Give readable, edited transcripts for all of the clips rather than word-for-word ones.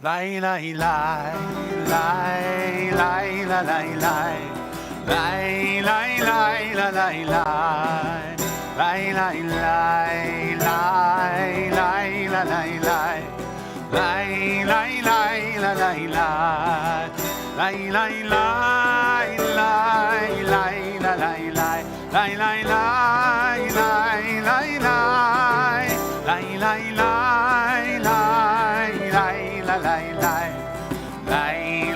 Lai lai lai lai lai la lai lai lai lai lai la lai lai lai lai lai lai lai la lai lai lai lai lai la lai lai lai lai lai lai lai la lai lai lai lai lai lai lai lai lai lai lai lai lai la lai lai lai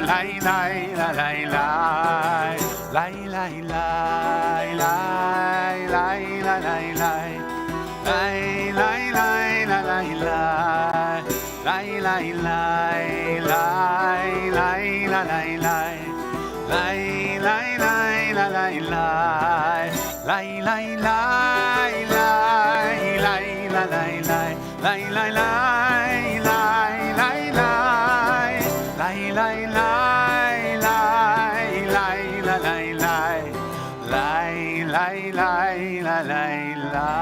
lai lai la lai lai lai lai lai lai lai la lai lai lai lai lai la lai lai lai lai lai lai lai la lai lai lai lai lai la lai lai lai lai lai lai lai la lai lai lai lai lai lai lai lai lai lai lai lai lai la lai lai lai lai lai la lai lai.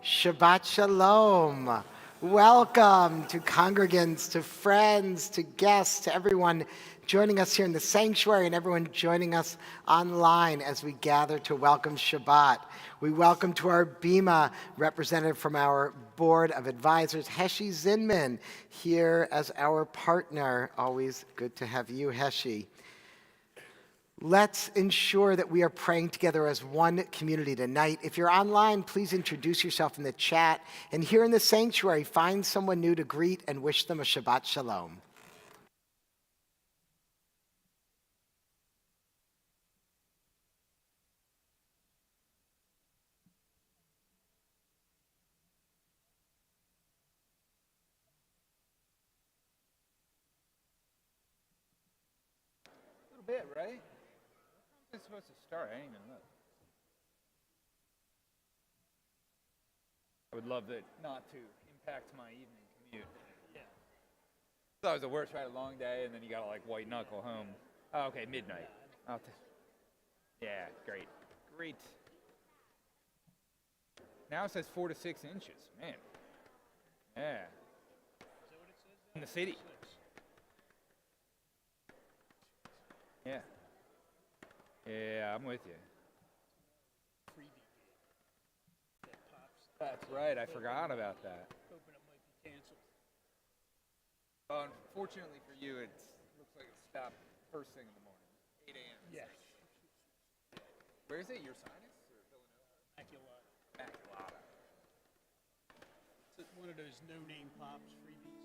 Shabbat Shalom. Welcome to congregants, to friends, to guests, to everyone joining us here in the sanctuary and everyone joining us online as we gather to welcome Shabbat. We welcome to our Bima, representative from our Board of Advisors, Heshi Zinman, here as our partner. Always good to have you, Heshi. Let's ensure that we are praying together as one community tonight. If you're online, please introduce yourself in the chat. And here in the sanctuary, find someone new to greet and wish them a Shabbat Shalom. A little bit, right? It's supposed to start. I didn't even look. I would love it not to impact my evening commute. Yeah. Thought it was the worst, right? A long day, and then you gotta like white knuckle home. Oh, okay, midnight. Yeah, great. Great. Now it says 4 to 6 inches. Man. Yeah. Is that what it says? In the city. Yeah. Yeah, I'm with you. That's right, I forgot about that. Hoping it might be canceled. Unfortunately for you, it looks like it stopped first thing in the morning, 8 a.m. Yes. Where is it? Your sinus or Villanova? Immaculata. Immaculata. It's one of those no-name pops freebies.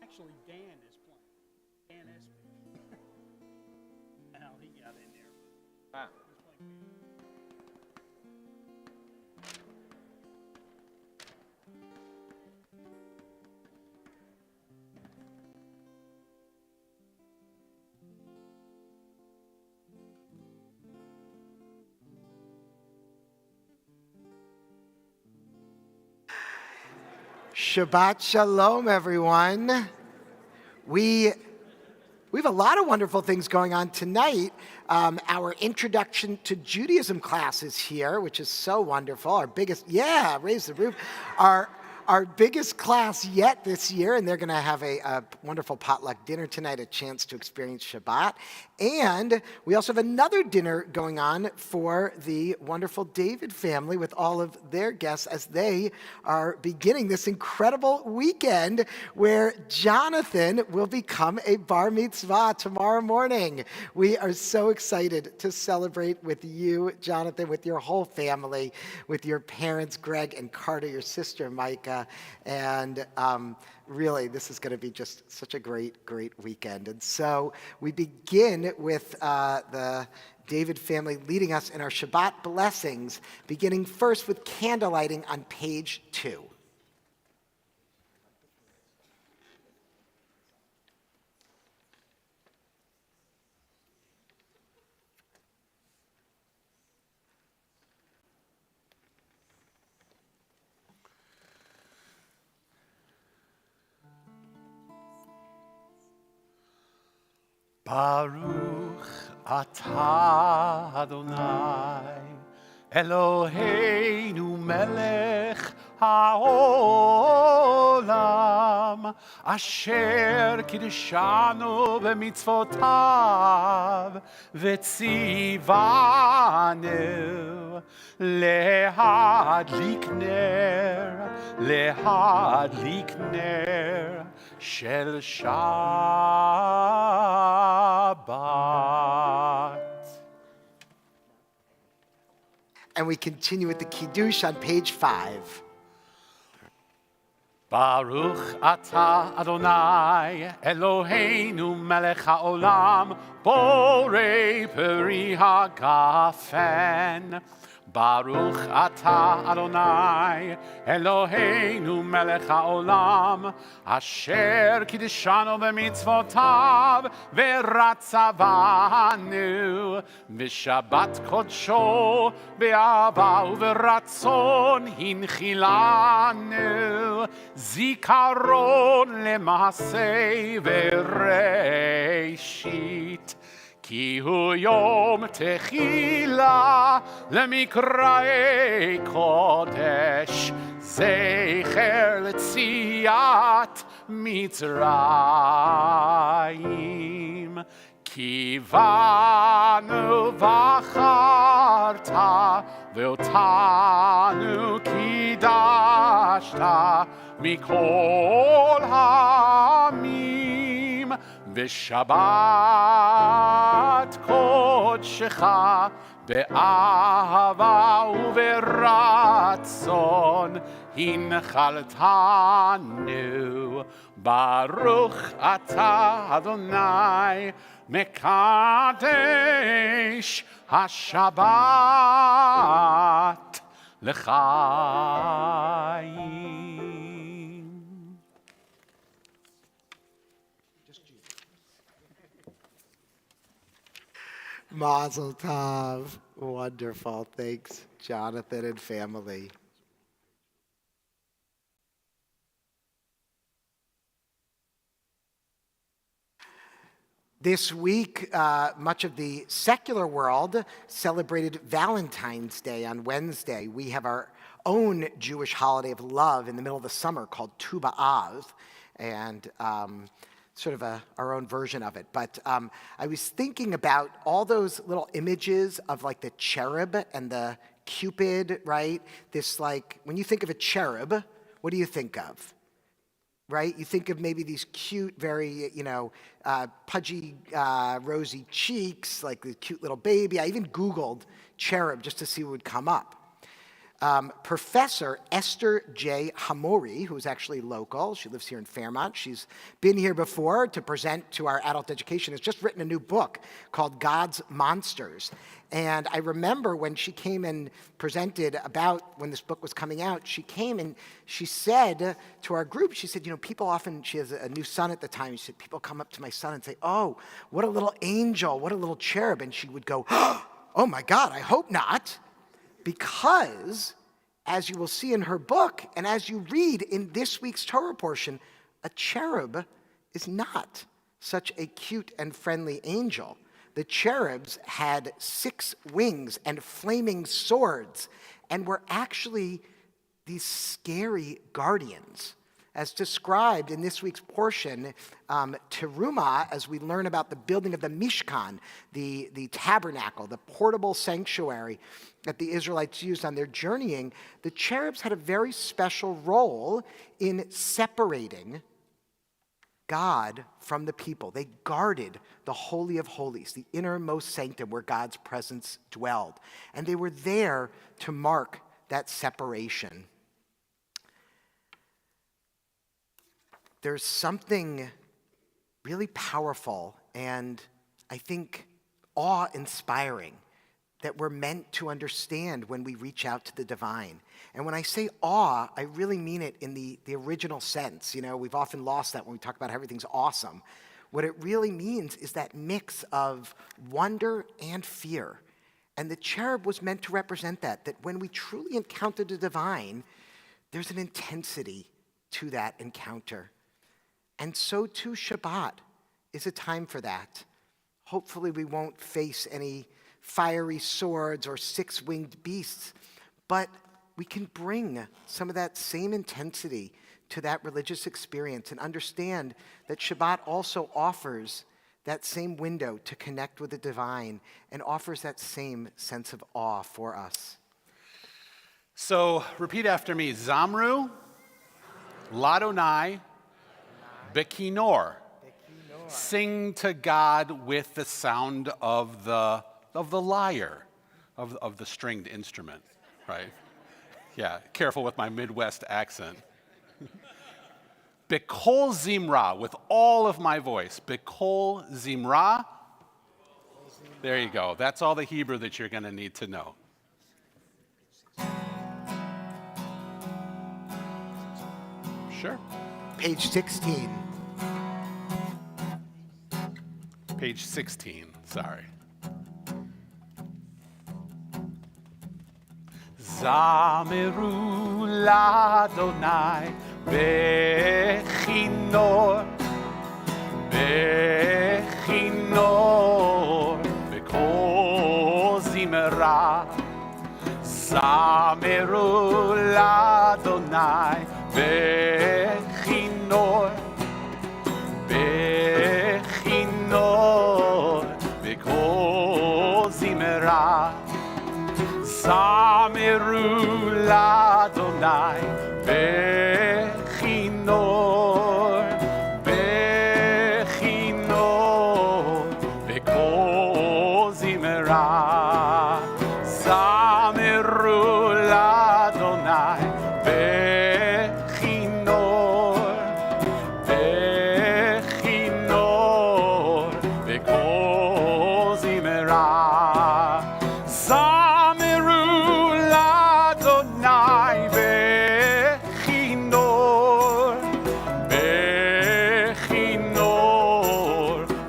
Actually, Dan is playing. Dan Espy. How he got in there. Ah. He's playing piano. Shabbat Shalom, everyone. We have a lot of wonderful things going on tonight. Our Introduction to Judaism class is here, which is so wonderful. Our biggest, raise the roof. Our biggest class yet this year, and they're going to have a wonderful potluck dinner tonight, a chance to experience Shabbat. And we also have another dinner going on for the wonderful David family with all of their guests as they are beginning this incredible weekend where Jonathan will become a bar mitzvah tomorrow morning. We are so excited to celebrate with you, Jonathan, with your whole family, with your parents, Greg and Carter, your sister, Micah, and really, this is going to be just such a great, great weekend. And so we begin with the David family leading us in our Shabbat blessings, beginning first with candlelighting on page 2. Baruch atah Adonai Eloheinu melech העולם, אשר קידשנו במצוותיו, וציוונו להדליק נר של שבת. And we continue with the Kiddush on page 5. ברוך אתה אדוני אלוהינו מלך העולם בורא פרי הגפן. ברוך אתה אדוני אלוהינו מלך העולם אשר קידשנו במצוותיו ורצבנו בשבת קודשו באהבה וברצון הנחילנו זיכרון למעשה וראשית כי הוא יום תחילה למקראי קודש, זכר ליציאת מצרים. כי בנו בחרת ואותנו קידשת מכל העמים. בשבת קודשך באהבה וברצון הנחלתנו. ברוך אתה אדוני מקדש השבת לחיים. Mazel tov. Wonderful. Thanks, Jonathan and family. This week, much of the secular world celebrated Valentine's Day on Wednesday. We have our own Jewish holiday of love in the middle of the summer called Tu B'Av, and sort of our own version of it. But I was thinking about all those little images of like the cherub and the Cupid, right? This like, when you think of a cherub, what do you think of? Right? You think of maybe these cute, very, pudgy, rosy cheeks, like the cute little baby. I even Googled cherub just to see what would come up. Professor Esther J. Hamori, who's actually local, she lives here in Fairmont. She's been here before to present to our adult education, has just written a new book called God's Monsters. And I remember when she came and presented about when this book was coming out, she came and she said to our group, she said, people often, she has a new son at the time, she said, people come up to my son and say, oh, what a little angel, what a little cherub. And she would go, oh my God, I hope not. Because, as you will see in her book, and as you read in this week's Torah portion, a cherub is not such a cute and friendly angel. The cherubs had 6 wings and flaming swords, and were actually these scary guardians. As described in this week's portion, Teruma, as we learn about the building of the Mishkan, the tabernacle, the portable sanctuary that the Israelites used on their journeying, the cherubs had a very special role in separating God from the people. They guarded the Holy of Holies, the innermost sanctum where God's presence dwelled. And they were there to mark that separation. There's something really powerful and I think awe-inspiring that we're meant to understand when we reach out to the divine. And when I say awe, I really mean it in the original sense. We've often lost that when we talk about how everything's awesome. What it really means is that mix of wonder and fear. And the cherub was meant to represent that when we truly encounter the divine, there's an intensity to that encounter. And so too Shabbat is a time for that. Hopefully we won't face any fiery swords or 6-winged beasts, but we can bring some of that same intensity to that religious experience and understand that Shabbat also offers that same window to connect with the divine and offers that same sense of awe for us. So repeat after me. Zamru, Ladonai, Bekinor. Sing to God with the sound of the lyre, of the stringed instrument, right? Yeah, careful with my Midwest accent. Bekol Zimra, with all of my voice. Bekol Zimra. There you go. That's all the Hebrew that you're going to need to know. Sure. Page 16. Page 16, sorry. Zameru Ladonai Bechinor Bekol Zimra Zameru Ladonai Bechinor Bekol Zimra Zameru Ladonai Bechinor Bekol Zimra Zameru Ladonai Bechinor Bekol Zimra Zameru Ladonai Bechinor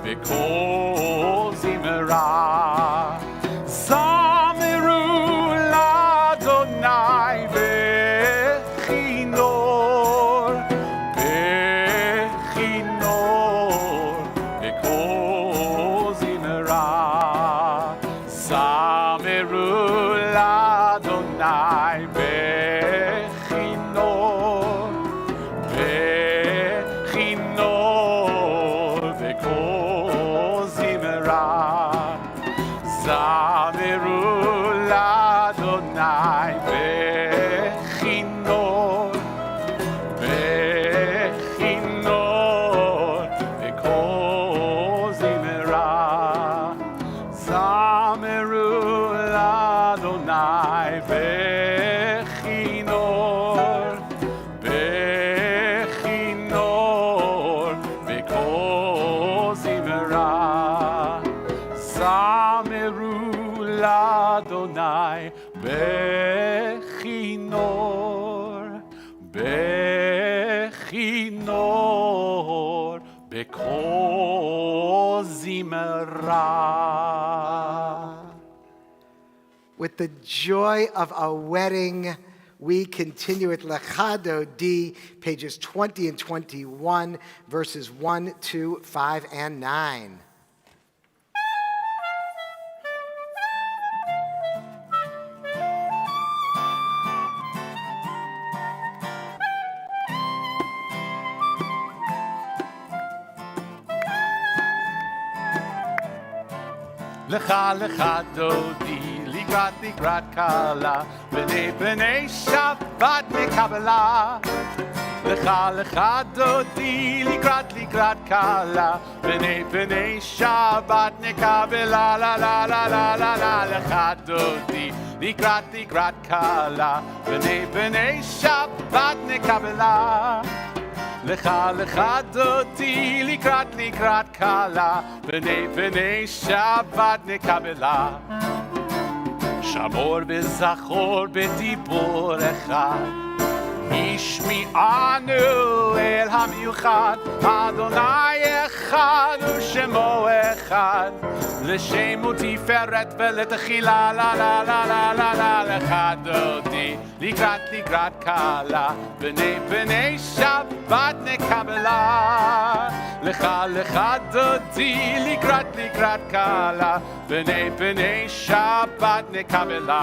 Bekol Zimra Zameru Ladonai Bechinor Bekol Zimra Zameru Ladonai Bechinor Bekol Zimra Zameru Ladonai Bechinor Bekol Zimra Zameru Ladonai Bechinor Bekol Zimra Zameru Ladonai Bechinor Bekol Zimra. With the joy of a wedding, we continue with Lecha Dodi, pages 20 and 21, verses 1, 2, 5, and 9. Lecha lecha dodi ligrat kala b'nei Shabbat mekabela. Lecha lecha dodi ligrat kala b'nei Shabbat mekabela. La la la la la la. Lecha dodi ligrat kala b'nei Shabbat mekabela. Lecha lecha dodi ligrat kala b'nei Shabbat nekabela. Shamor v'zachor b'dibur echad ishmi'anu el hamiuchad Adonai echad u'shemo echad l'shemu tiferet v'letechila la la la la la la. Lecha dodi ligrat kala b'nei Shabbat nekabela. Lecha dodi ligrat kala b'nei Shabbat nekabela.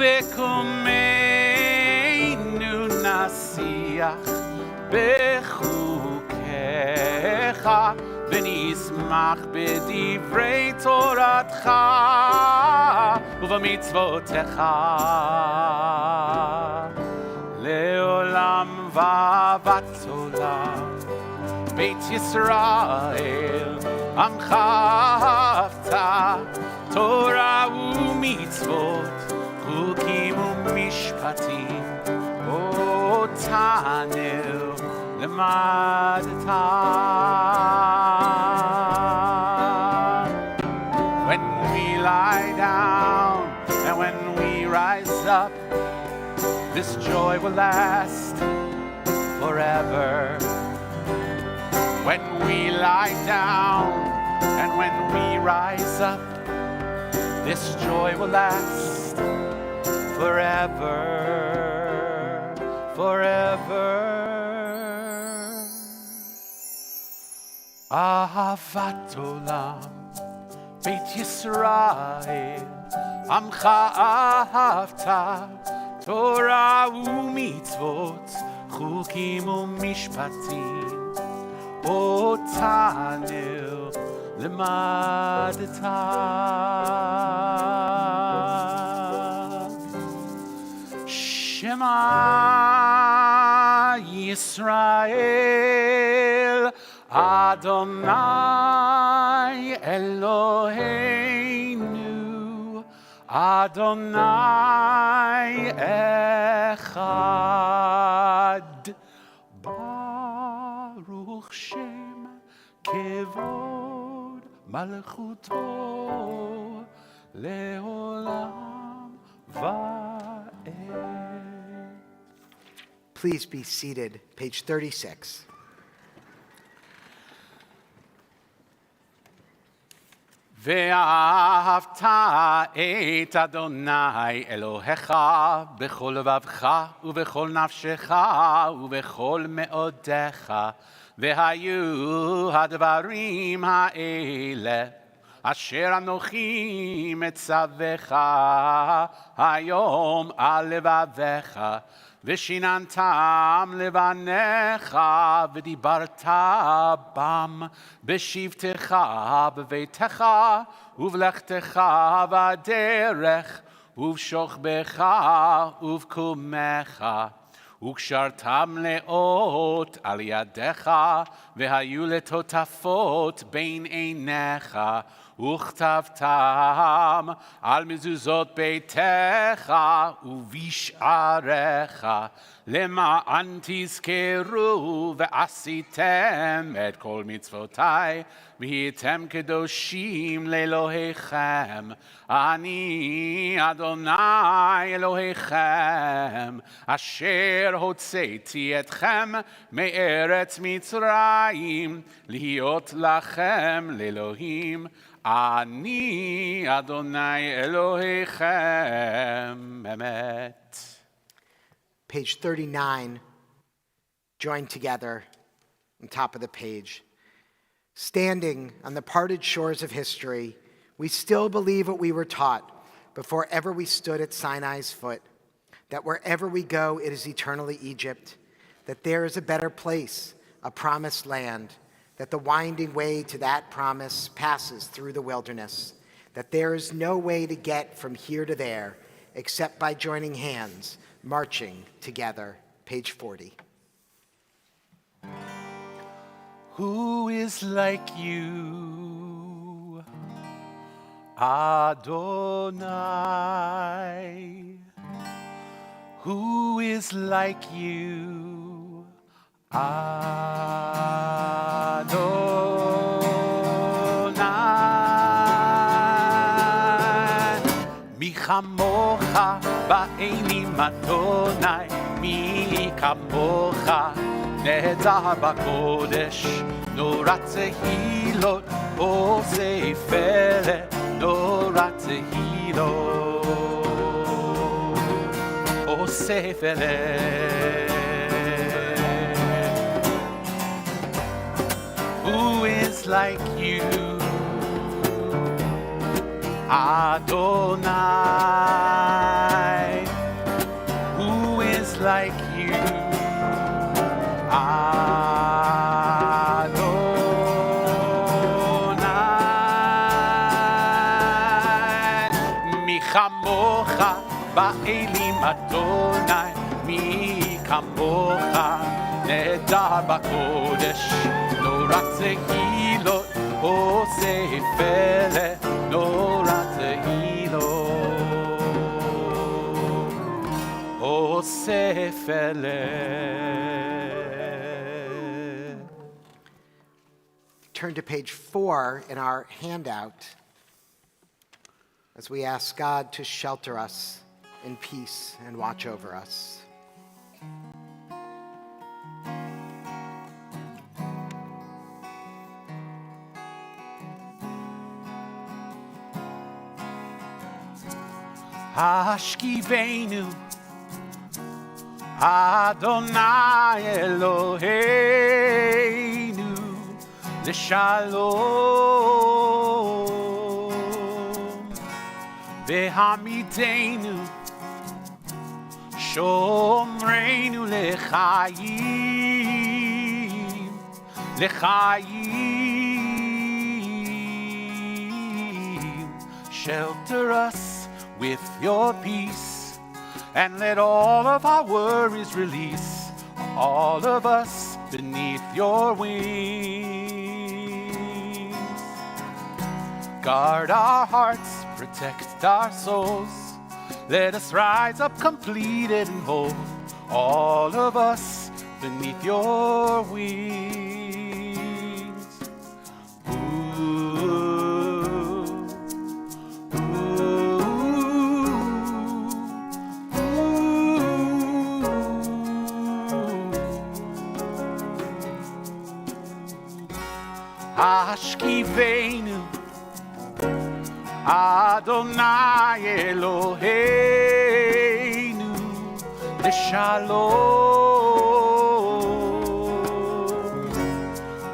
ובקומנו נשיח בחוקיך ונשמח בדברי תורתך ובמצוותיך לעולם ועד עולם. בית ישראל עמך אהבת, תורה ומצוות חוקים ומשפטים אותנו למדת. When we lie down and when we rise up, this joy will last forever. When we lie down and when we rise up, this joy will last forever, forever. אהבת עולם, בית ישראל, עמך אהבת, תורה ומצוות, חוקים ומשפטים, אותנו למדת. שמע ישראל, Adonai Eloheinu, Adonai Echad, Baruch Shem Kevod Malchuto Leolam Va'ed. Please be seated. Page 36. ואהבת את אדוני אלוהיך בכל לבבך ובכל נפשך ובכל מאודיך, והיו הדברים האלה אשר אנוכי מצווך היום על לבביך, ושיננתם לבניך ודיברת בם בשבתך בביתך ובלכתך בדרך ובשוכבך ובקומך, וקשרתם לאות על ידיך והיו לטוטפות בין עיניך, וכתבתם על מזוזות ביתך ובשעריך, למען תזכרו ועשיתם את כל מצוותי והייתם קדושים לאלוהיכם. אני אדוני אלוהיכם אשר הוצאתי אתכם מארץ מצרים להיות לכם לאלוהים. אני אדוני אלוהיכם אמת. Page 39, joined together on top of the page. Standing on the parted shores of history, we still believe what we were taught before ever we stood at Sinai's foot, that wherever we go, it is eternally Egypt, that there is a better place, a promised land, that the winding way to that promise passes through the wilderness, that there is no way to get from here to there except by joining hands, marching together. Page 40. Who is like you, Adonai? Who is like you, Adonai? Mi chamocha ba'enim Adonai, mi kamocha nehedar b'kodesh, norat tehilot oseh feret, norat tehilot oseh feret. Who is like you, Adonai? like you. Adonai, mi chamocha ba'elim Adonai, mi kamocha nehedar b'kodesh, no ratzehilot oseh peleh, no ratzehilot oseh peleh. Turn to page 4 in our handout as we ask God to shelter us in peace and watch over us. Hashkivenu Adonai Eloheinu L'shalom V'hamidenu Shomreinu L'chaim Shelter us with your peace, and let all of our worries release, all of us beneath your wings. Guard our hearts, protect our souls, let us rise up completed and whole, all of us beneath your wings. Ashkivenu Adonai Eloheinu L'shalom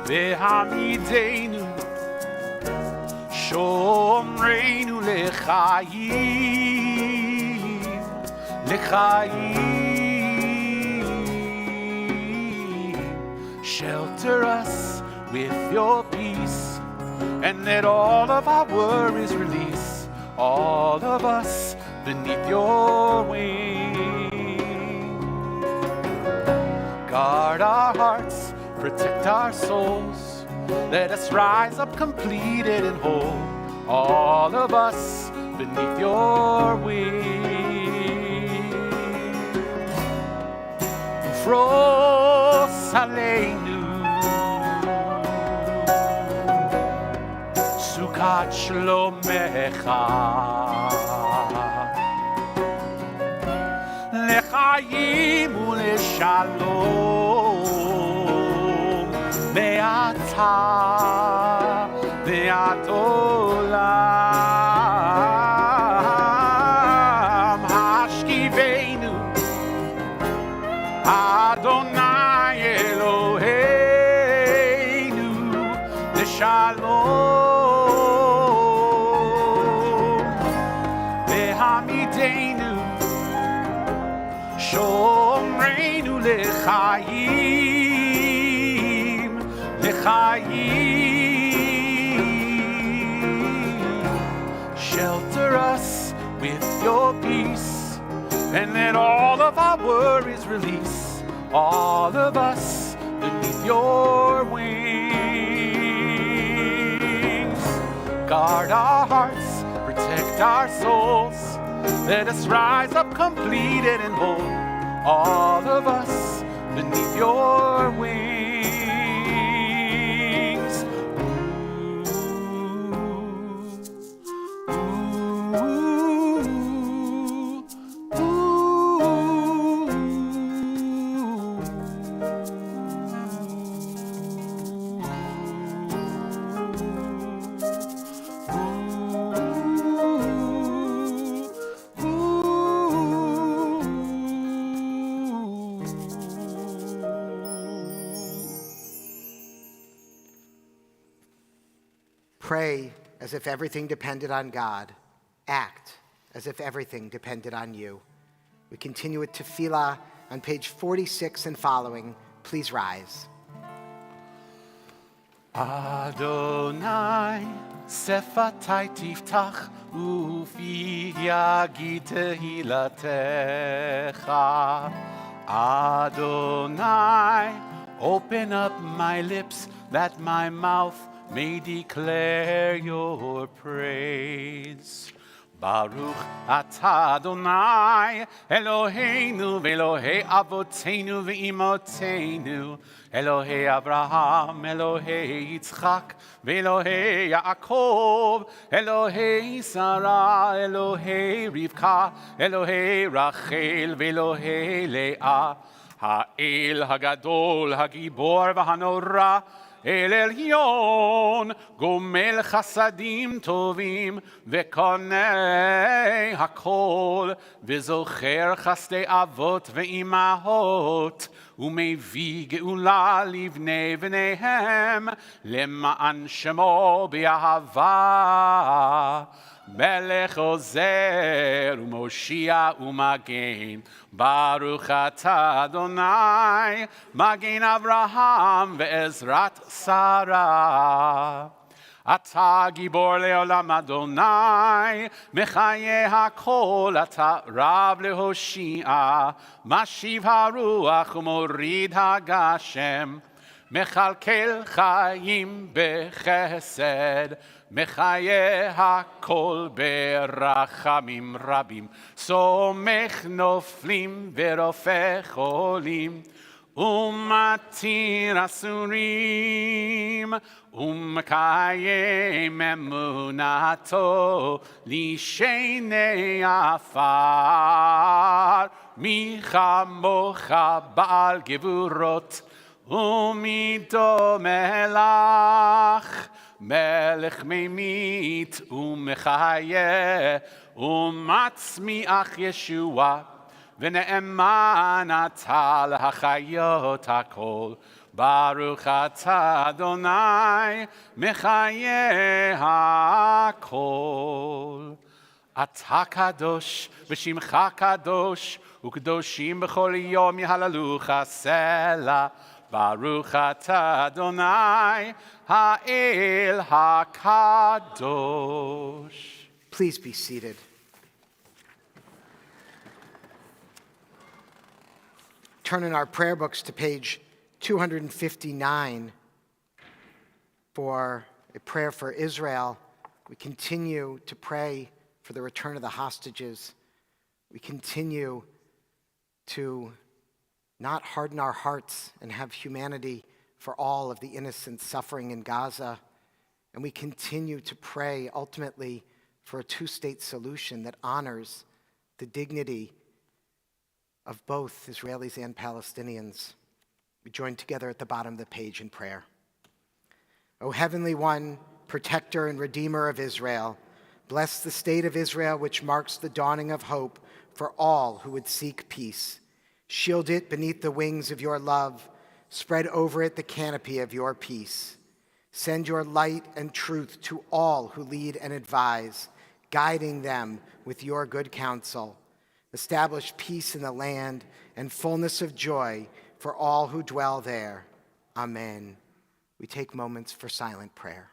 V'hamidenu Shomreinu L'chaim Shelter us with your peace, and let all of our worries release, all of us beneath your wings. Guard our hearts, protect our souls, let us rise up completed and whole, all of us beneath your wings. Fros aleinu Sukat shlomecha L'chaim u'l'shalom Be'ata ve'at olam Hashkivenu Adonai Eloheinu L'shalom Shomreinu L'chaim Shelter us with your peace, and let all of our worries release, all of us beneath your wings. Guard our hearts, protect our souls, let us rise up completed and whole, all of us beneath your wings. Pray as if everything depended on God. Act as if everything depended on you. We continue with tefillah on page 46 and following. Please rise. Adonai, sefatai tiftach, ufi yagid tehilatecha. Adonai, open up my lips, that my mouth may declare your praise. Baruch atah Adonai, Eloheinu ve'Elohei avoteinu ve'imotenu, Elohei Abraham, Elohei Yitzchak, ve'Elohei Yaakov, Elohei Sarah, Elohei Rivka, Elohei Rachel, ve'Elohei Leah, Ha'el Hagadol, Hagibor v'Hanora, El Elyon, Gomel Chasadim Tovim, Vekonei Hakol, Vezocher Chasdei Avot Ve'imahot, Umevi Geula Livnei V'neihem, Lema'an Shemo B'Ahava, Melech Ozer Umoshia Umagen, Baruch atah Adonai, Magen Avraham ve'Ezrat Sarah. Atah Gibor le'olam Adonai, Mechaye hakol, Atah Rav lehoshia, Mashiv haruach umorid hagashem, Mechalkel chayim bechesed, Mechaye hakol berachamim rabim, Somech noflim verofech olim, Umatir asurim, Umkayem emunato, Lishenei afar, Michamocha ba'al gevurot, Umido melach, Melech memit umechaye, umatzmiach Yeshua, v'ne'eman atah l'hachayot hakol, Baruch atah Adonai, mechaye hakol. Atah kadosh, v'shimcha kadosh, u'kadoshim b'chol yom yehalalucha selah, Baruch atah Adonai, Ha'el HaKadosh. Please be seated. Turn in our prayer books to page 259 for a prayer for Israel. We continue to pray for the return of the hostages. We continue to not harden our hearts and have humanity for all of the innocent suffering in Gaza. And we continue to pray ultimately for a two-state solution that honors the dignity of both Israelis and Palestinians. We join together at the bottom of the page in prayer. O Heavenly One, protector and redeemer of Israel, bless the state of Israel, which marks the dawning of hope for all who would seek peace. Shield it beneath the wings of your love. Spread over it the canopy of your peace. Send your light and truth to all who lead and advise, guiding them with your good counsel. Establish peace in the land and fullness of joy for all who dwell there. Amen. We take moments for silent prayer.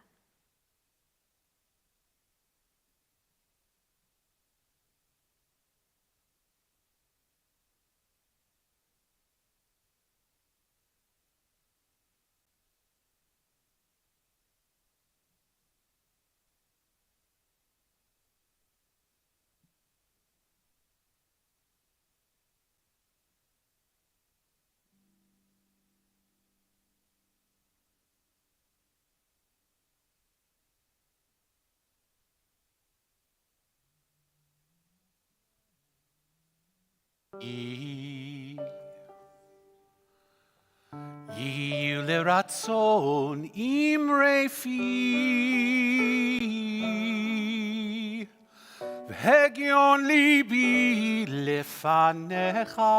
Yi leratzon imre fi, v'hegion libi lefanecha.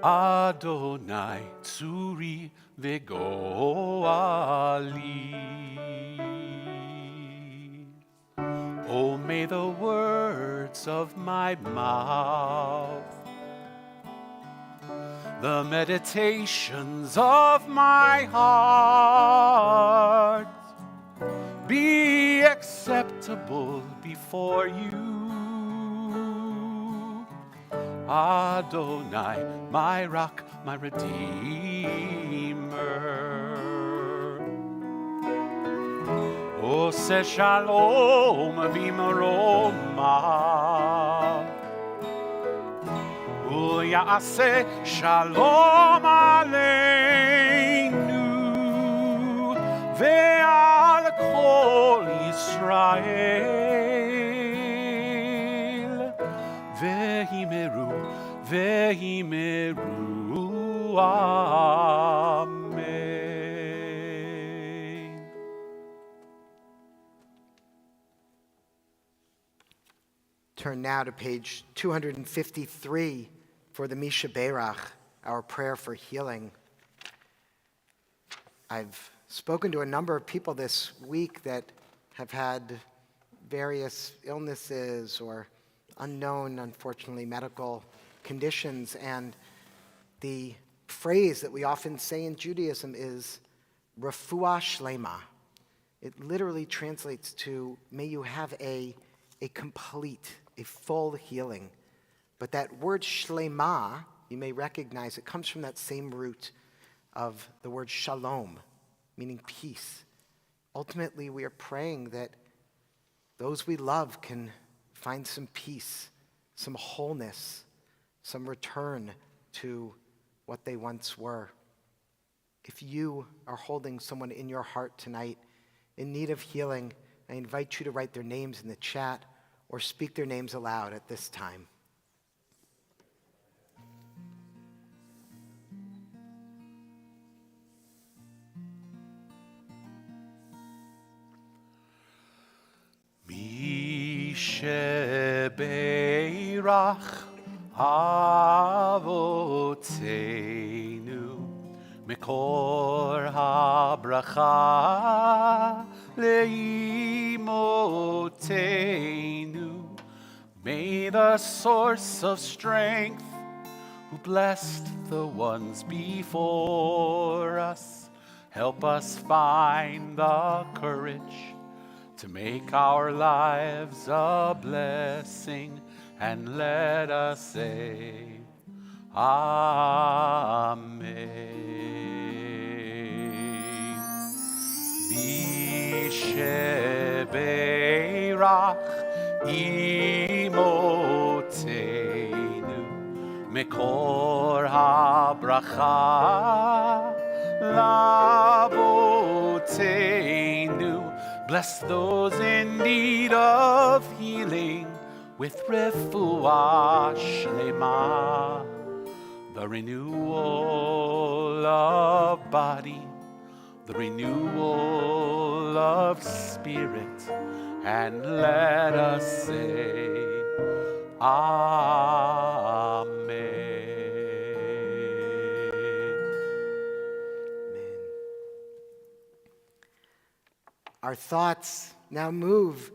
Adonai tzuri v'goali. may the words of my mouth, the meditations of my heart be acceptable before you. Adonai, my rock, my redeemer. Ose shalom v'maroma, u'ya'aseh shalom aleinu ve'al kol Yisrael ve'himeru amen. Turn now to page 253 for the Misha Berach, our prayer for healing. I've spoken to a number of people this week that have had various illnesses or unknown, unfortunately, medical conditions, and the phrase that we often say in Judaism is refuah shlema. It literally translates to, may you have a complete, a full healing. But that word shlema, you may recognize, it comes from that same root of the word shalom, meaning peace. Ultimately, we are praying that those we love can find some peace, some wholeness, some return to what they once were. If you are holding someone in your heart tonight in need of healing, I invite you to write their names in the chat or speak their names aloud at this time. Shebeirach Avotenu Mekor HaBracha Leimotenu. May the source of strength who blessed the ones before us help us find the courage to make our lives a blessing, and let us say, Amen. Bishebeirach imotenu mekor habracha lavotenu. Bless those in need of healing with refuah shlema, the renewal of body, the renewal of spirit, and let us say, Amen. Our thoughts now move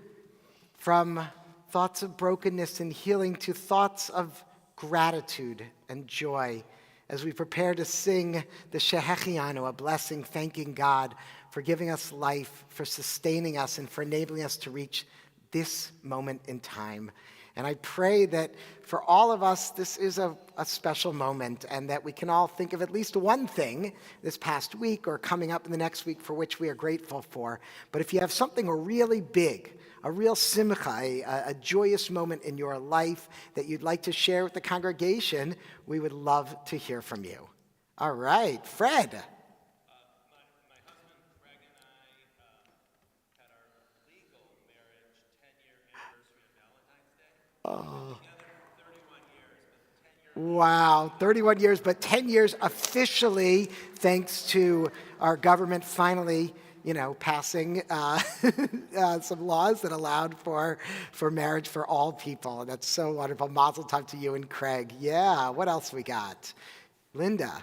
from thoughts of brokenness and healing to thoughts of gratitude and joy as we prepare to sing the Shehechianu, a blessing, thanking God for giving us life, for sustaining us, and for enabling us to reach this moment in time. And I pray that for all of us, this is a special moment, and that we can all think of at least one thing this past week or coming up in the next week for which we are grateful for. But if you have something really big, a real simcha, a joyous moment in your life that you'd like to share with the congregation, we would love to hear from you. All right, Fred. My husband, Greg, and I had our legal marriage 10-year anniversary on Valentine's Day. Oh. Together for 31 years, but 10 years. Wow, 31 years, but 10 years officially, thanks to our government finally, passing some laws that allowed for marriage for all people. That's so wonderful. Mazel tov to you and Craig. Yeah, what else we got? Linda. Our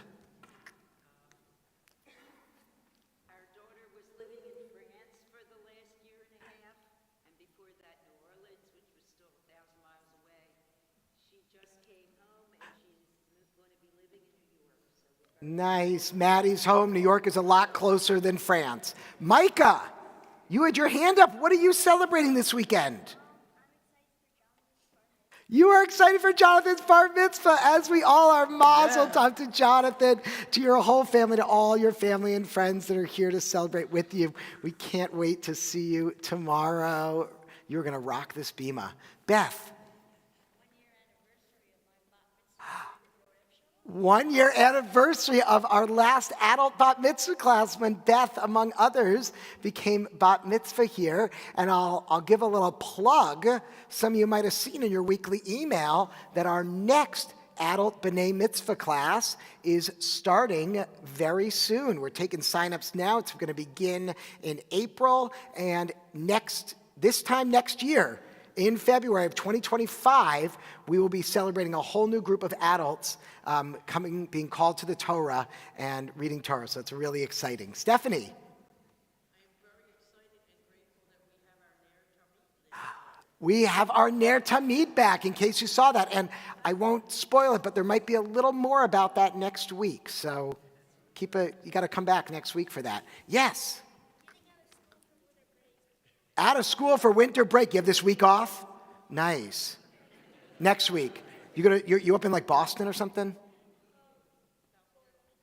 daughter was living in France for the last year and a half, and before that, New Orleans just came home and she's going to be living in New York. So we're Nice. Maddie's home. New York is a lot closer than France. Micah, you had your hand up. What are you celebrating this weekend? You are excited for Jonathan's bar mitzvah, as we all are. Mazel tov to Jonathan, to your whole family, to all your family and friends that are here to celebrate with you. We can't wait to see you tomorrow. You're going to rock this bima. Beth. 1 year anniversary of our last adult bat mitzvah class when Beth, among others, became bat mitzvah here. And I'll give a little plug. Some of you might have seen in your weekly email that our next adult B'nai Mitzvah class is starting very soon. We're taking signups now. It's going to begin in April, and this time next year, in February of 2025, we will be celebrating a whole new group of adults being called to the Torah and reading Torah. So it's really exciting. Stephanie. We have our Ner Tamid back, in case you saw that. And I won't spoil it, but there might be a little more about that next week. So you got to come back next week for that. Yes. Out of school for winter break. You have this week off? Nice. Next week. You up in like Boston or something?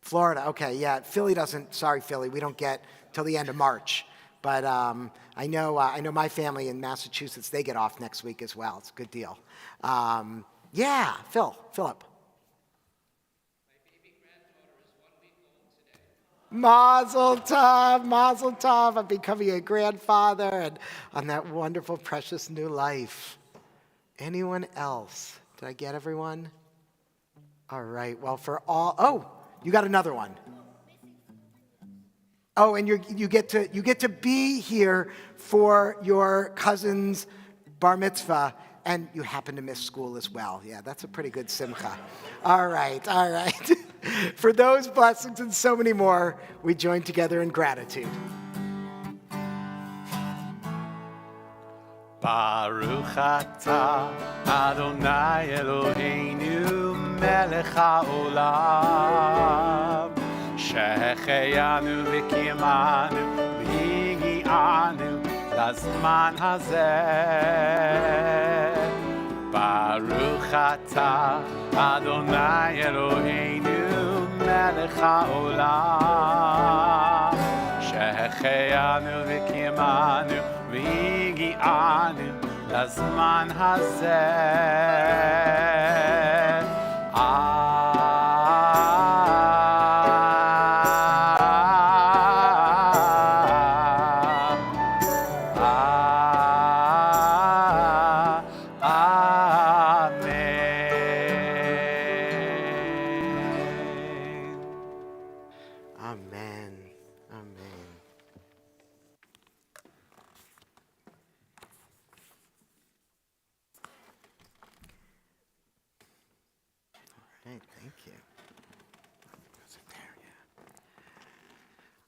Florida. Okay, yeah. Philly doesn't. Sorry, Philly. We don't get till the end of March. But I know my family in Massachusetts. They get off next week as well. It's a good deal. Yeah, Philip. Mazel tov, I'm becoming a grandfather and on that wonderful, precious new life. Anyone else? Did I get everyone? All right, well, you got another one. Oh, and you get to be here for your cousin's bar mitzvah, and you happen to miss school as well. Yeah, that's a pretty good simcha. All right. For those blessings and so many more, we join together in gratitude. Baruch atah Adonai Eloheinu melech haolam שהחיינו וקיימנו והגיענו לזמן הזה. ברוך אתה אדוני אלוהינו מלך העולם שהחיינו וקיימנו והגיענו לזמן הזה.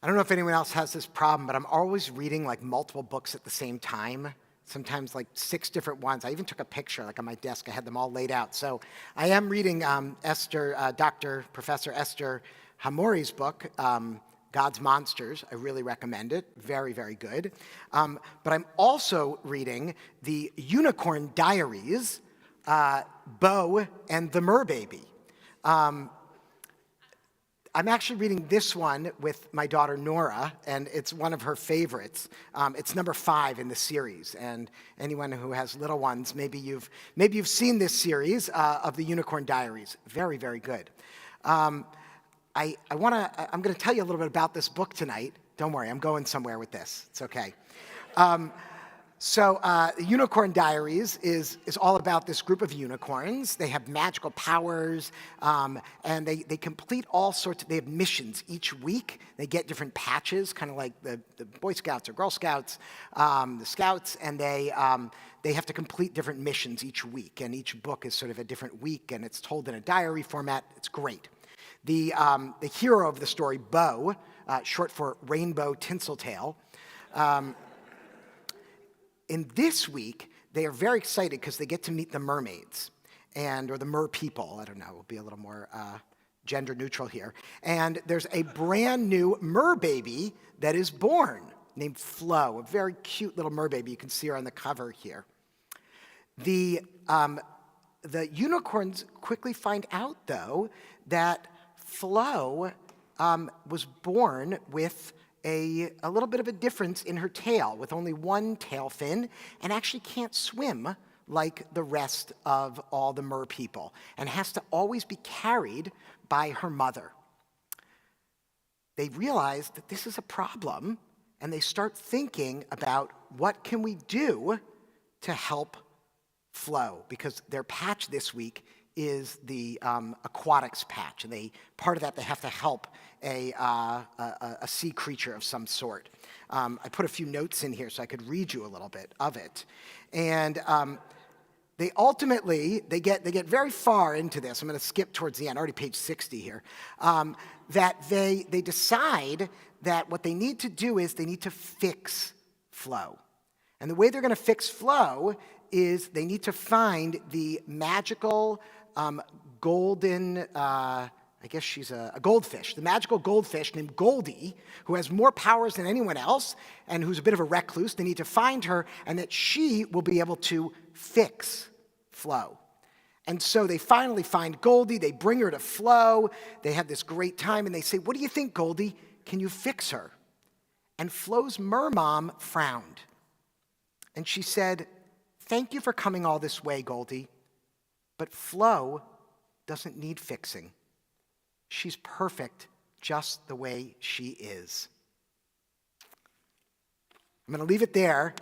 I don't know if anyone else has this problem, but I'm always reading like multiple books at the same time, sometimes like 6 different ones. I even took a picture like on my desk. I had them all laid out. So I am reading Professor Esther Hamori's book, God's Monsters. I really recommend it. Very, very good. But I'm also reading the Unicorn Diaries, Bo and the Merbaby. I'm actually reading this one with my daughter Nora, and it's one of her favorites. It's number 5 in the series, and anyone who has little ones, maybe you've seen this series of the Unicorn Diaries. Very, very good. I'm going to tell you a little bit about this book tonight. Don't worry, I'm going somewhere with this. It's okay. So the Unicorn Diaries is all about this group of unicorns. They have magical powers, and they complete all sorts they have missions each week. They get different patches, kind of like the Boy Scouts or Girl Scouts, the Scouts, and they have to complete different missions each week. And each book is sort of a different week, and it's told in a diary format. It's great. The hero of the story, Bo, short for Rainbow Tinseltail, in this week, they are very excited because they get to meet the mermaids. or the mer people, I don't know, we'll be a little more gender neutral here. And there's a brand new mer baby that is born named Flo, a very cute little mer baby. You can see her on the cover here. The unicorns quickly find out, though, that Flo was born with a little bit of a difference in her tail, with only one tail fin, and actually can't swim like the rest of all the mer people, and has to always be carried by her mother. They realize that this is a problem, and they start thinking about what can we do to help Flo, because their patch this week is the aquatics patch, and part of that they have to help a sea creature of some sort. I put a few notes in here so I could read you a little bit of it, and they ultimately get very far into this. I'm going to skip towards the end. Already page 60 here. That they decide that what they need to do is they need to fix Flo, and the way they're going to fix Flo is they need to find the magical golden, I guess she's a goldfish, the magical goldfish named Goldie, who has more powers than anyone else and who's a bit of a recluse. They need to find her, and that she will be able to fix Flo. And so they finally find Goldie, they bring her to Flo, they have this great time, and they say, "What do you think, Goldie? Can you fix her?" And Flo's mermom frowned. And she said, "Thank you for coming all this way, Goldie, but Flo doesn't need fixing. She's perfect just the way she is." I'm going to leave it there.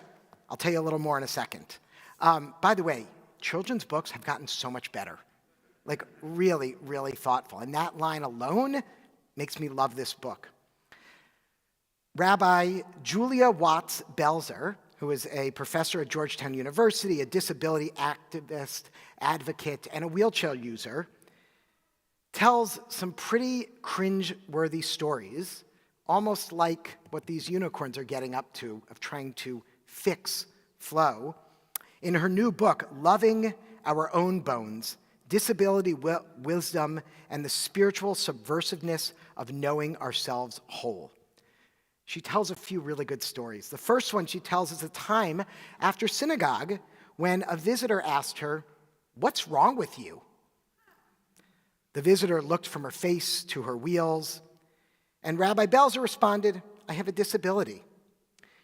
I'll tell you a little more in a second. By the way, children's books have gotten so much better. Like really, really thoughtful. And that line alone makes me love this book. Rabbi Julia Watts Belzer, who is a professor at Georgetown University, a disability activist, advocate, and a wheelchair user, tells some pretty cringe-worthy stories, almost like what these unicorns are getting up to, of trying to fix Flo, in her new book, Loving Our Own Bones, Disability, Wisdom, and the Spiritual Subversiveness of Knowing Ourselves Whole. She tells a few really good stories. The first one she tells is a time after synagogue when a visitor asked her, "What's wrong with you?" The visitor looked from her face to her wheels, and Rabbi Belzer responded, "I have a disability."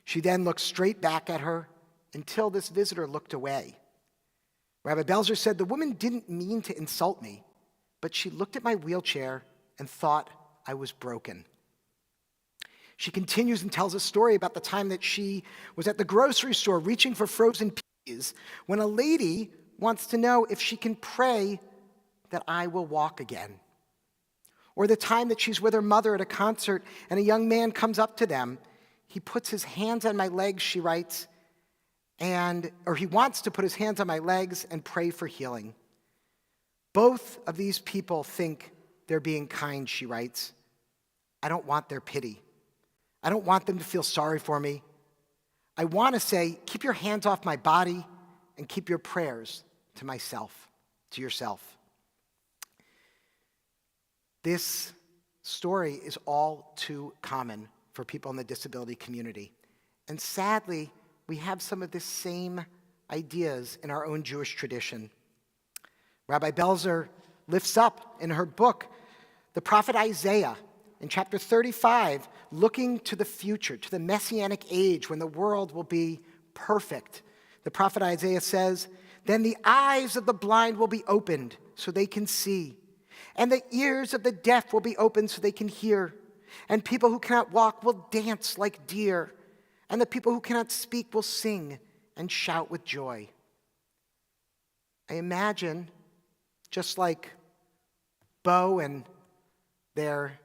She then looked straight back at her until this visitor looked away. Rabbi Belzer said, "The woman didn't mean to insult me, but she looked at my wheelchair and thought I was broken." She continues and tells a story about the time that she was at the grocery store reaching for frozen peas when a lady wants to know if she can pray that I will walk again. Or the time that she's with her mother at a concert and a young man comes up to them. He puts his hands on my legs, she writes, or he wants to put his hands on my legs and pray for healing. Both of these people think they're being kind, she writes. I don't want their pity. I don't want them to feel sorry for me. I want to say, keep your hands off my body and keep your prayers to myself, to yourself. This story is all too common for people in the disability community. And sadly, we have some of the same ideas in our own Jewish tradition. Rabbi Belzer lifts up in her book the prophet Isaiah in chapter 35, looking to the future, to the Messianic age when the world will be perfect. The prophet Isaiah says, "Then the eyes of the blind will be opened so they can see, and the ears of the deaf will be opened so they can hear, and people who cannot walk will dance like deer, and the people who cannot speak will sing and shout with joy." I imagine, just like Bo and their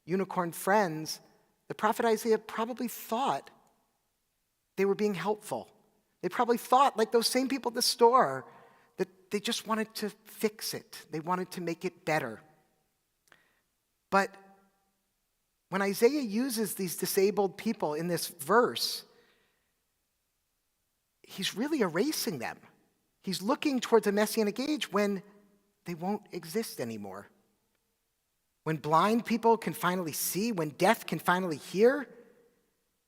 unicorn friends, the prophet Isaiah probably thought they were being helpful. They probably thought, like those same people at the store, that they just wanted to fix it. They wanted to make it better. But when Isaiah uses these disabled people in this verse, he's really erasing them. He's looking towards a messianic age when they won't exist anymore. When blind people can finally see, when deaf can finally hear,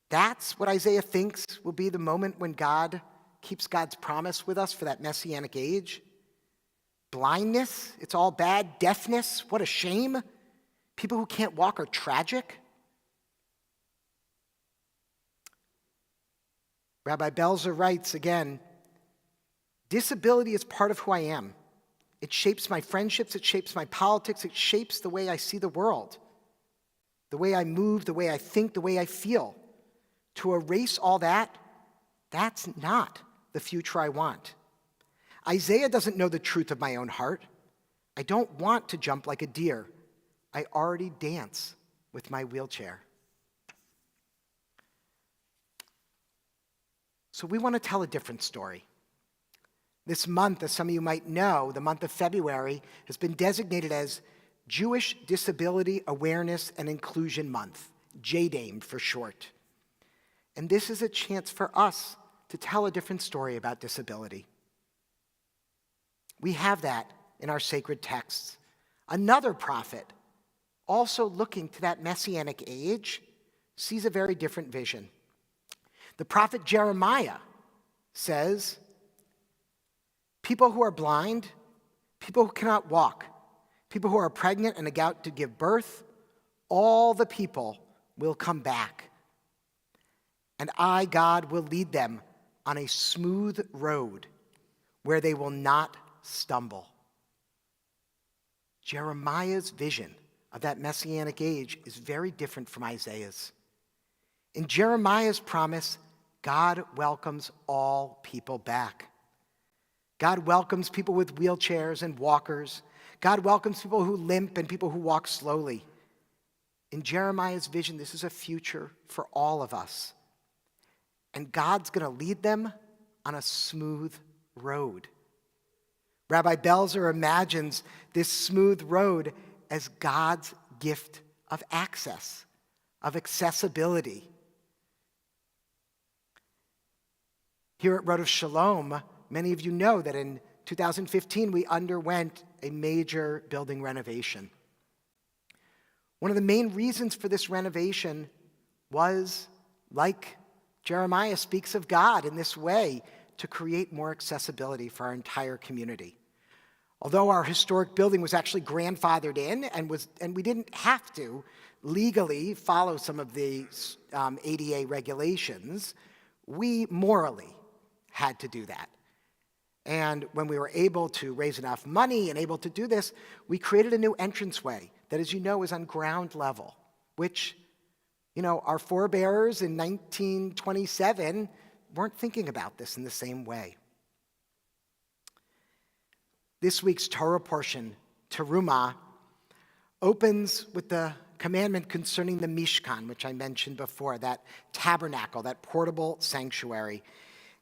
that's what Isaiah thinks will be the moment when God keeps God's promise with us for that messianic age. Blindness, it's all bad. Deafness, what a shame. People who can't walk are tragic. Rabbi Belzer writes again, disability is part of who I am. It shapes my friendships, it shapes my politics, it shapes the way I see the world, the way I move, the way I think, the way I feel. To erase all that, that's not the future I want. Isaiah doesn't know the truth of my own heart. I don't want to jump like a deer. I already dance with my wheelchair. So we want to tell a different story. This month, as some of you might know, the month of February has been designated as Jewish Disability Awareness and Inclusion Month, JDAME for short. And this is a chance for us to tell a different story about disability. We have that in our sacred texts. Another prophet, also looking to that messianic age, sees a very different vision. The prophet Jeremiah says, people who are blind, people who cannot walk, people who are pregnant and about to give birth, all the people will come back. And I, God, will lead them on a smooth road where they will not stumble. Jeremiah's vision of that messianic age is very different from Isaiah's. In Jeremiah's promise, God welcomes all people back. God welcomes people with wheelchairs and walkers. God welcomes people who limp and people who walk slowly. In Jeremiah's vision, this is a future for all of us. And God's going to lead them on a smooth road. Rabbi Belzer imagines this smooth road as God's gift of access, of accessibility. Here at Road of Shalom, many of you know that in 2015 we underwent a major building renovation. One of the main reasons for this renovation was, like Jeremiah speaks of God in this way, to create more accessibility for our entire community. Although our historic building was actually grandfathered in and we didn't have to legally follow some of the ADA regulations, we morally had to do that. And when we were able to raise enough money and able to do this, we created a new entranceway that, as you know, is on ground level, which, our forebears in 1927 weren't thinking about this in the same way. This week's Torah portion, Terumah, opens with the commandment concerning the Mishkan, which I mentioned before, that tabernacle, that portable sanctuary.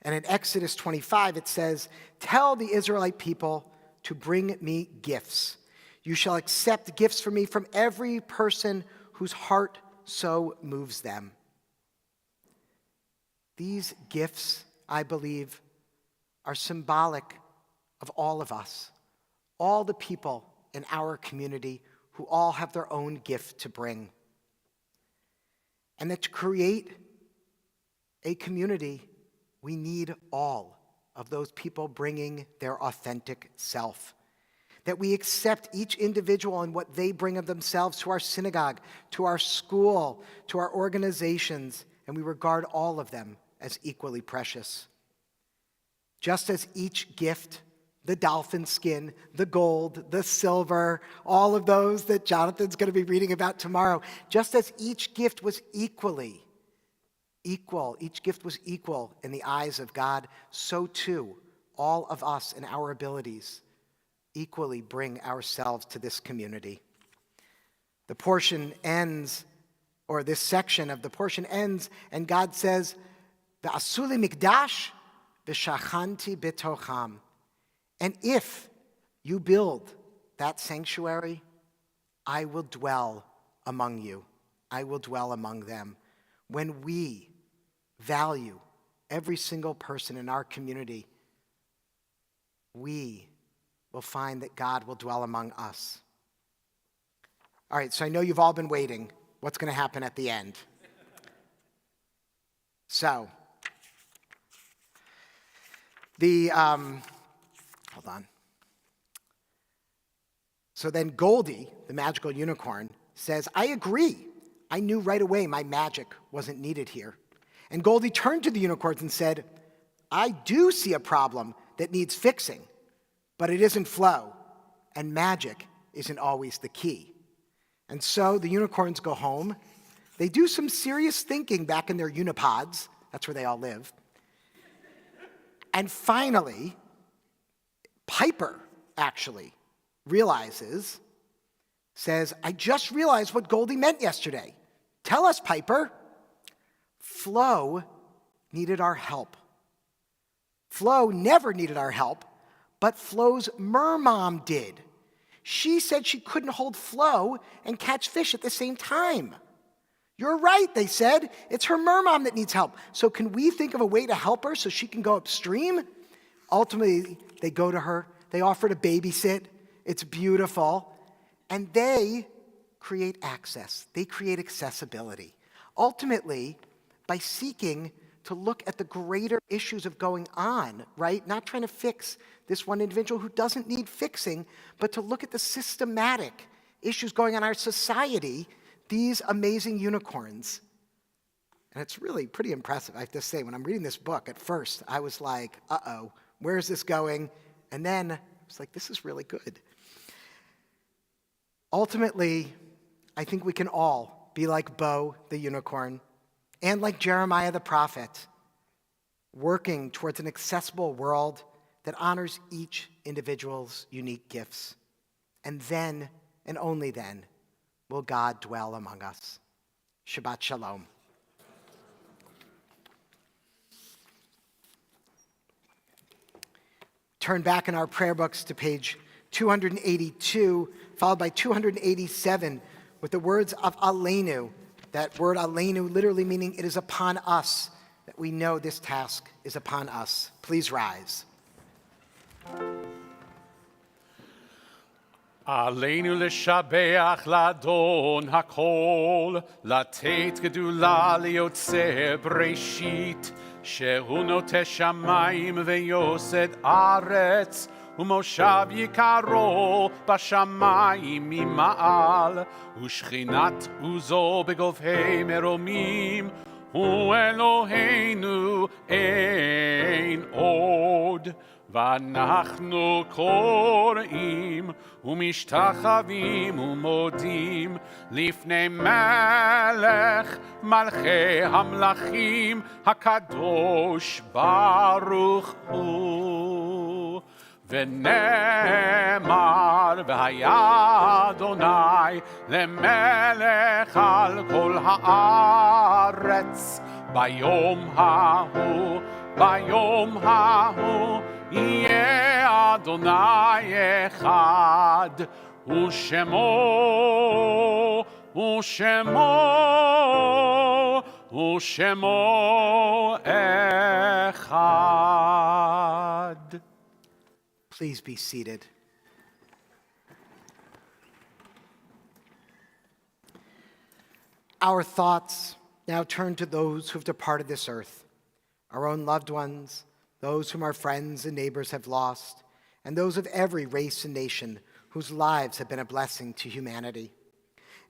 And in Exodus 25, it says, "Tell the Israelite people to bring me gifts. You shall accept gifts from me from every person whose heart so moves them." These gifts, I believe, are symbolic of all of us, all the people in our community who all have their own gift to bring. And that to create a community, we need all of those people bringing their authentic self. That we accept each individual and what they bring of themselves to our synagogue, to our school, to our organizations, and we regard all of them as equally precious. Just as each gift, the dolphin skin, the gold, the silver, all of those that Jonathan's going to be reading about tomorrow, just as each gift was equal, each gift was equal in the eyes of God, so too all of us and our abilities equally bring ourselves to this community. The portion ends, or this section of the portion ends, and God says, "V'asu li mikdash v'shachanti betocham." And if you build that sanctuary, I will dwell among you. I will dwell among them. When we value every single person in our community, we will find that God will dwell among us. All right, so I know you've all been waiting. What's going to happen at the end? So, hold on. So then Goldie, the magical unicorn, says, I agree. I knew right away my magic wasn't needed here. And Goldie turned to the unicorns and said, I do see a problem that needs fixing, but it isn't flow, and magic isn't always the key. And so the unicorns go home. They do some serious thinking back in their unipods. That's where they all live. And finally, Piper actually says, I just realized what Goldie meant yesterday. Tell us, Piper. Flo needed our help. Flo never needed our help, but Flo's mermom did. She said she couldn't hold Flo and catch fish at the same time. You're right, they said. It's her mermom that needs help. So can we think of a way to help her so she can go upstream? Ultimately, they go to her. They offer to babysit. It's beautiful. And they create access. They create accessibility. Ultimately, by seeking to look at the greater issues of going on, right? Not trying to fix this one individual who doesn't need fixing, but to look at the systematic issues going on in our society, these amazing unicorns. And it's really pretty impressive, I have to say. When I'm reading this book, at first, I was like, uh-oh, where is this going? And then I was like, this is really good. Ultimately, I think we can all be like Bo, the unicorn, and like Jeremiah the prophet, working towards an accessible world that honors each individual's unique gifts. And then, and only then, will God dwell among us. Shabbat Shalom. Turn back in our prayer books to page 282, followed by 287, with the words of Aleinu. That word Aleinu literally meaning it is upon us, that we know this task is upon us. Please rise. עלינו לשבח לאדון הכל, לתת גדולה ליוצר בראשית, שהוא נוטה שמיים ויוסד ארץ, ומושב יקרו בשמיים ממעל, ושכינת עוזו בגובהי מרומים, הוא אלוהינו אין עוד. ואנחנו קוראים ומשתחווים ומודים לפני מלך מלכי המלכים הקדוש ברוך הוא. ונאמר והיה אדוני למלך על כל הארץ ביום ההוא יהיה אדוני אחד, ושמו אחד. Please be seated. Our thoughts now turn to those who've departed this earth, our own loved ones, those whom our friends and neighbors have lost, and those of every race and nation whose lives have been a blessing to humanity.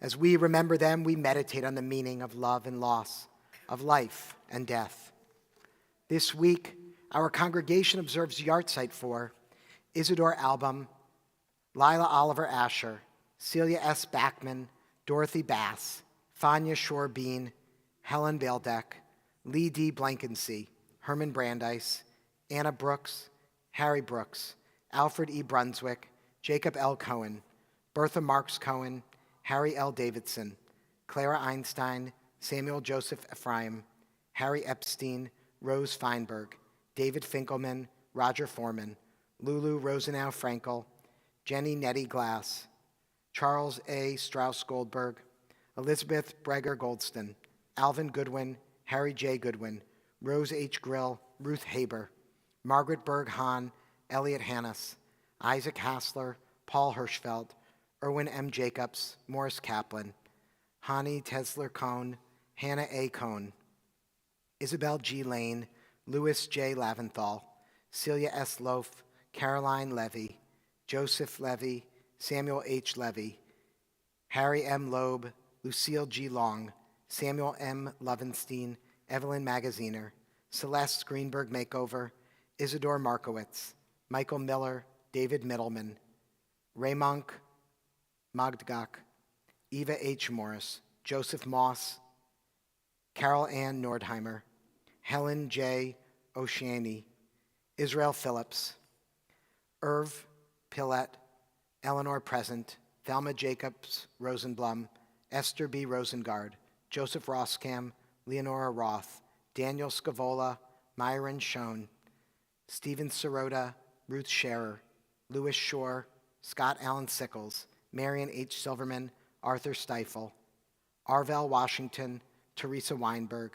As we remember them, we meditate on the meaning of love and loss, of life and death. This week, our congregation observes yahrzeit for Isidore Album, Lila Oliver Asher, Celia S. Backman, Dorothy Bass, Fania Shore-Bean, Helen Baldeck, Lee D. Blankensee, Herman Brandeis, Anna Brooks, Harry Brooks, Alfred E. Brunswick, Jacob L. Cohen, Bertha Marks Cohen, Harry L. Davidson, Clara Einstein, Samuel Joseph Ephraim, Harry Epstein, Rose Feinberg, David Finkelman, Roger Foreman, Lulu Rosenau Frankel, Jenny Nettie Glass, Charles A. Strauss Goldberg, Elizabeth Breger Goldston, Alvin Goodwin, Harry J. Goodwin, Rose H. Grill, Ruth Haber, Margaret Berg Hahn, Elliot Hannes, Isaac Hassler, Paul Hirschfeld, Erwin M. Jacobs, Morris Kaplan, Hani Tesler Cohn, Hannah A. Cohn, Isabel G. Lane, Louis J. Laventhal, Celia S. Loaf, Caroline Levy, Joseph Levy, Samuel H. Levy, Harry M. Loeb, Lucille G. Long, Samuel M. Lovenstein, Evelyn Magaziner, Celeste Greenberg Makeover, Isidore Markowitz, Michael Miller, David Middleman, Raymonk Magdgak, Eva H. Morris, Joseph Moss, Carol Ann Nordheimer, Helen J. Oceani, Israel Phillips, Irv Pillette, Eleanor Present, Thelma Jacobs Rosenblum, Esther B. Rosengard, Joseph Roskam, Leonora Roth, Daniel Scavola, Myron Schoen, Stephen Sirota, Ruth Scherer, Louis Shore, Scott Allen Sickles, Marion H. Silverman, Arthur Steifel, Arvel Washington, Teresa Weinberg,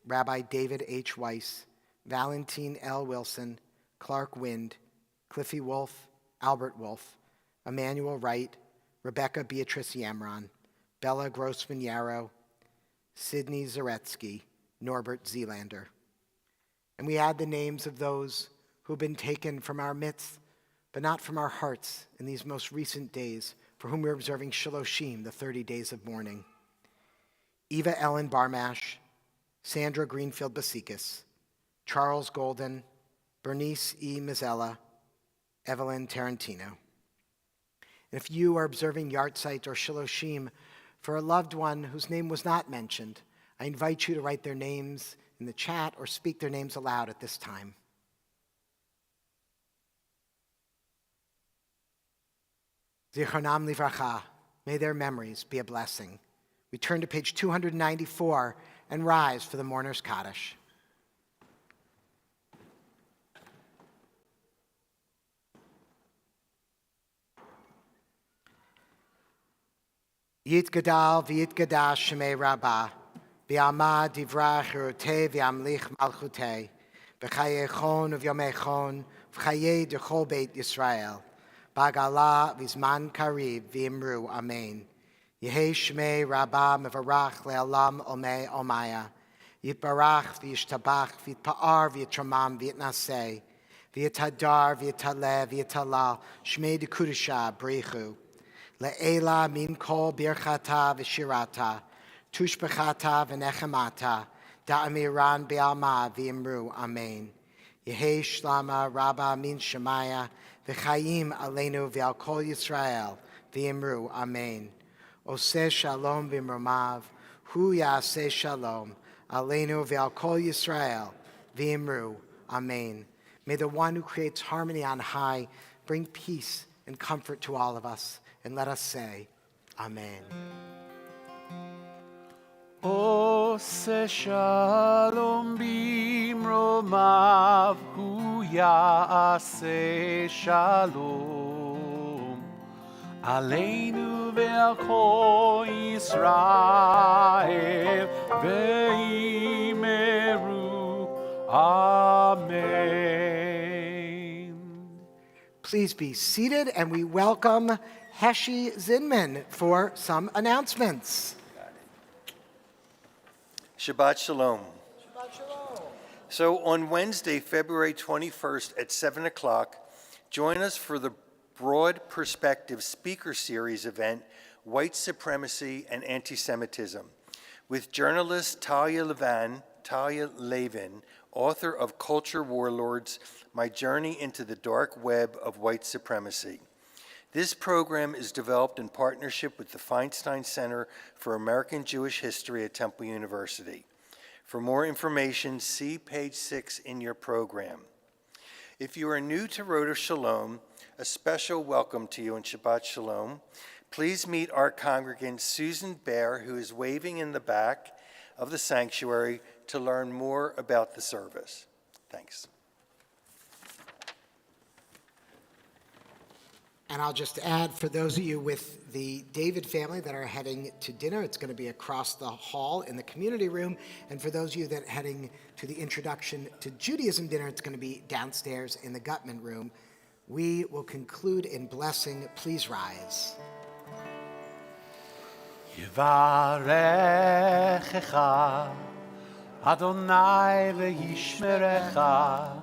Rabbi David H. Weiss, Valentine L. Wilson, Clark Wind, Cliffy Wolf, Albert Wolf, Emmanuel Wright, Rebecca Beatrice Yamron, Bella Grossman Yarrow, Sidney Zaretsky, Norbert Zeelander. And we add the names of those who've been taken from our midst, but not from our hearts in these most recent days, for whom we're observing Shaloshim, the 30 days of mourning. Eva Ellen Barmash, Sandra Greenfield Basikas, Charles Golden, Bernice E. Mazzella, Evelyn Tarantino. And if you are observing Yartzeit or Shaloshim for a loved one whose name was not mentioned, I invite you to write their names in the chat or speak their names aloud at this time. Zichronam livracha, may their memories be a blessing. We turn to page 294 and rise for the mourner's Kaddish. Yit gadal v'yit gadash shemei rabbah, v'yama divrach hirotei v'yamlich malchutei, v'chayei chon v'yomei chon, v'chayei dechol beit Yisrael, b'agala v'zman kariv v'imru amen. Yehei shmei rabbah mevarach le'alam omei omaya, yitbarach v'yishtabach v'yitpa'ar v'yitramam v'yitnaseh, v'yithadar v'yithaleh v'yithalal, shmei dekudisha b'richu. Le'ela min kol birchata v'shirata, tushbechata v'nechemata, da'amiran be'alma v'imru amen. Yehei shlama rabba min shemaya, v'chayim aleinu v'al kol Yisrael, v'imru amen. Oseh shalom v'imrumav, hu ya'aseh shalom, aleinu v'al kol Yisrael, v'imru amen. May the one who creates harmony on high bring peace and comfort to all of us. And let us say, Amen. Ose shalom bimromav hu ya'aseh shalom aleinu ve'al kol Yisrael ve'imeru amen. Please be seated, and we welcome Heshi Zinman for some announcements. Shabbat Shalom. Shabbat Shalom. So on Wednesday, February 21st at 7 o'clock, join us for the Broad Perspective Speaker Series event, White Supremacy and Anti-Semitism, with journalist Talia Levin, author of Culture Warlords, My Journey into the Dark Web of White Supremacy. This program is developed in partnership with the Feinstein Center for American Jewish History at Temple University. For more information, see page 6 in your program. If you are new to Road of Shalom, a special welcome to you in Shabbat Shalom. Please meet our congregant Susan Baer, who is waving in the back of the sanctuary to learn more about the service. Thanks. And I'll just add, for those of you with the David family that are heading to dinner, it's going to be across the hall in the community room. And for those of you that are heading to the Introduction to Judaism dinner, it's going to be downstairs in the Gutman room. We will conclude in blessing. Please rise. Yivarechecha Adonai v'yishmerecha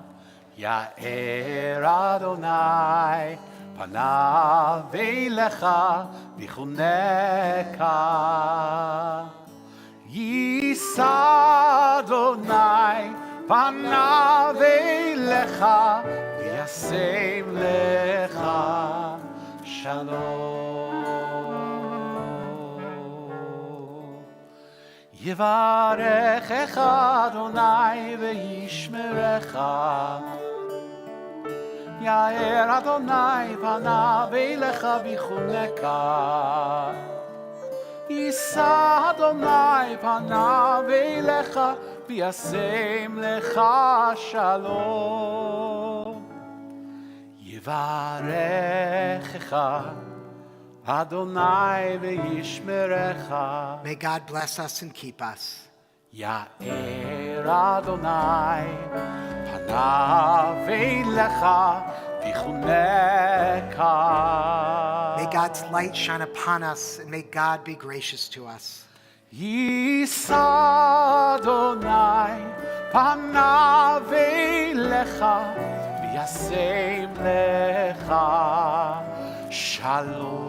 Ya'er Adonai panav elecha v'chuneka Yisa Adonai panav elecha v'yasem lecha shalom Yivarechecha Adonai v'yishmerecha Ya'er Adonai panav elecha v'chuneka Yisa Adonai panav elecha v'yasem lecha shalom Yivarechecha Adonai v'yishmerecha May God bless us and keep us. Ya'er Adonai panav elecha v'chuneka May God's light shine upon us, and may God be gracious to us. Yisa Adonai panav elecha v'yasem lecha shalom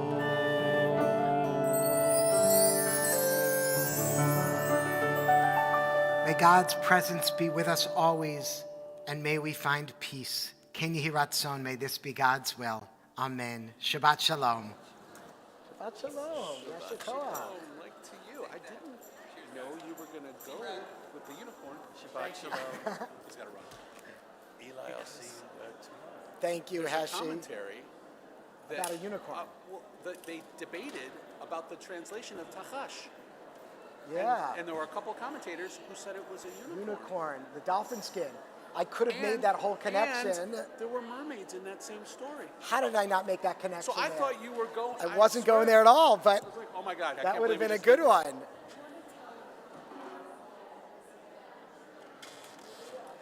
May God's presence be with us always, and may we find peace. Ken Yehi Ratzon, may this be God's will. Amen. Shabbat Shalom. Shabbat Shalom. Like to you. I didn't know you were going to go with the unicorn. Shabbat Shalom. He's got to run. Eli, I'll see you tomorrow. Thank you, There's a Heshi. commentary that, About a unicorn. they debated about the translation of Tachash. Yeah. And there were a couple commentators who said it was a Unicorn, the dolphin skin. I could have made And- that whole connection. And there were mermaids in that same story. How did I not make that connection? So I there? thought you were going. I wasn't going there at all, but I was like, oh my God. I that can't would have believe been a it good just- one.